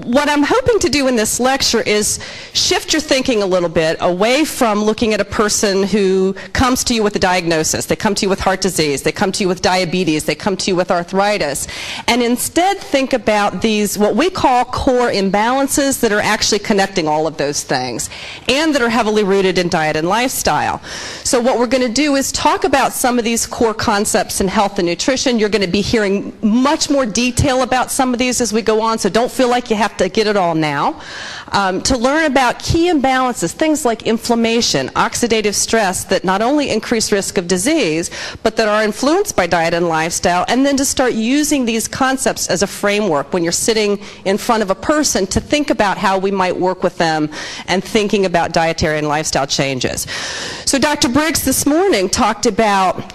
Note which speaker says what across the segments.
Speaker 1: what I'm hoping to do in this lecture is shift your thinking a little bit away from looking at a person who comes to you with a diagnosis. They come to you with heart disease, they come to you with diabetes, they come to you with arthritis, and instead think about these, what we call core imbalances, that are actually connecting all of those things and that are heavily rooted in diet and lifestyle. So what we're going to do is talk about some of these core concepts in health and nutrition. You're going to be hearing much more detail about some of these as we go on, so don't feel like you have to get it all now. To learn about key imbalances, things like inflammation, oxidative stress that not only increase risk of disease, but that are influenced by diet and lifestyle, and then to start using these concepts as a framework when you're sitting in front of a person to think about how we might work with them and thinking about dietary and lifestyle changes. So Dr. Briggs this morning talked about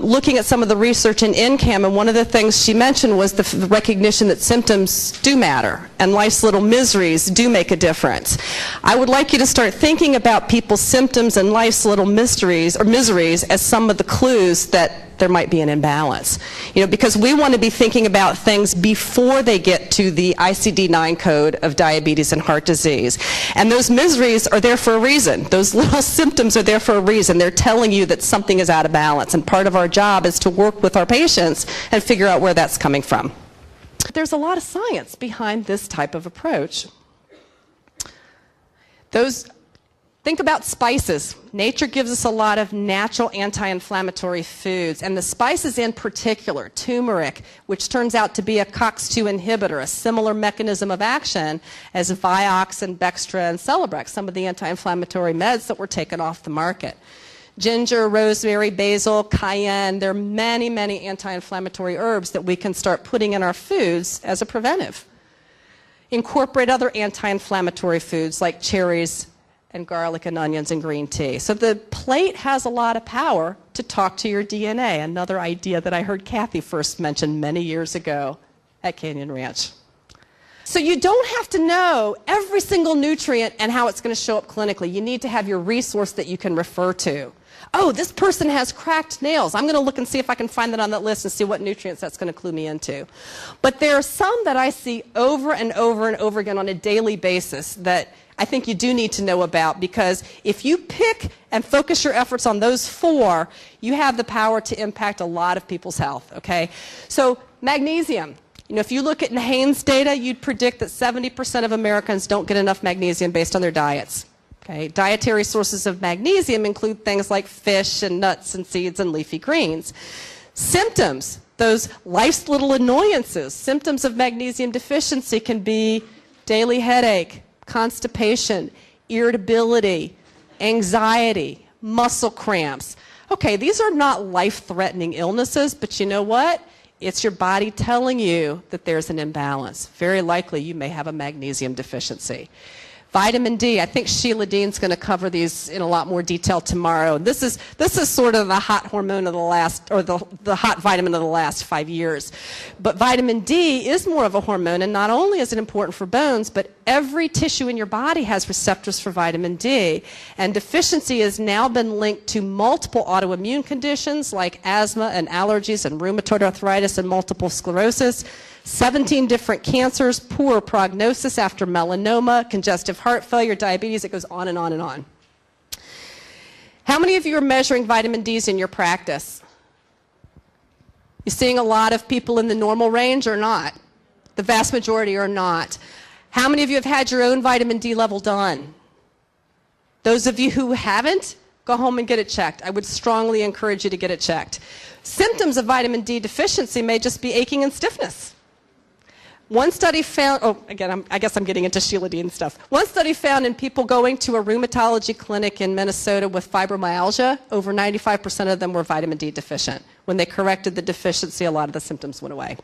Speaker 1: looking at some of the research in NCAM, and one of the things she mentioned was the recognition that symptoms do matter and life's little miseries do make a difference. I would like you to start thinking about people's symptoms and life's little mysteries or miseries as some of the clues that there might be an imbalance. You know, because we want to be thinking about things before they get to the ICD-9 code of diabetes and heart disease. And those miseries are there for a reason. Those little symptoms are there for a reason. They're telling you that something is out of balance. And part of our job is to work with our patients and figure out where that's coming from. There's a lot of science behind this type of approach. Think about spices. Nature gives us a lot of natural anti-inflammatory foods, and the spices in particular, turmeric, which turns out to be a COX-2 inhibitor, a similar mechanism of action as Vioxx and Bextra and Celebrex, some of the anti-inflammatory meds that were taken off the market. Ginger, rosemary, basil, cayenne, there are many, many anti-inflammatory herbs that we can start putting in our foods as a preventive. Incorporate other anti-inflammatory foods like cherries and garlic and onions and green tea. So the plate has a lot of power to talk to your DNA, another idea that I heard Kathy first mention many years ago at Canyon Ranch. So you don't have to know every single nutrient and how it's going to show up clinically. You need to have your resource that you can refer to. Oh, this person has cracked nails. I'm going to look and see if I can find that on that list and see what nutrients that's going to clue me into. But there are some that I see over and over and over again on a daily basis that I think you do need to know about, because if you pick and focus your efforts on those four, you have the power to impact a lot of people's health, okay? So magnesium. You know, if you look at NHANES data, you'd predict that 70% of Americans don't get enough magnesium based on their diets. Okay? Dietary sources of magnesium include things like fish and nuts and seeds and leafy greens. Symptoms, those life's little annoyances, symptoms of magnesium deficiency can be daily headache, constipation, irritability, anxiety, muscle cramps. Okay, these are not life-threatening illnesses, but you know what? It's your body telling you that there's an imbalance. Very likely you may have a magnesium deficiency. Vitamin D, I think Sheila Dean's going to cover these in a lot more detail tomorrow. This is sort of the hot hormone of the last, or the hot vitamin of the last 5 years. But vitamin D is more of a hormone, and not only is it important for bones, but every tissue in your body has receptors for vitamin D. And deficiency has now been linked to multiple autoimmune conditions like asthma and allergies and rheumatoid arthritis and multiple sclerosis. 17 different cancers, poor prognosis after melanoma, congestive heart failure, diabetes, it goes on and on and on. How many of you are measuring vitamin Ds in your practice? You seeing a lot of people in the normal range or not? The vast majority are not. How many of you have had your own vitamin D level done? Those of you who haven't, go home and get it checked. I would strongly encourage you to get it checked. Symptoms of vitamin D deficiency may just be aching and stiffness. One study found, I guess I'm getting into Sheila Dean stuff. One study found in people going to a rheumatology clinic in Minnesota with fibromyalgia, over 95% of them were vitamin D deficient. When they corrected the deficiency, a lot of the symptoms went away.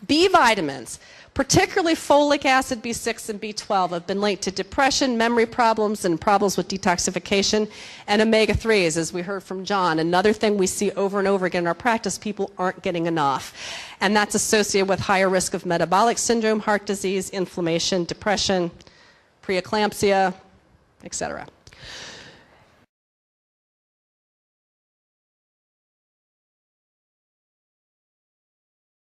Speaker 1: B vitamins, particularly folic acid, B6, and B12, have been linked to depression, memory problems, and problems with detoxification, and omega-3s, as we heard from John. Another thing we see over and over again in our practice, people aren't getting enough. And that's associated with higher risk of metabolic syndrome, heart disease, inflammation, depression, preeclampsia, etc.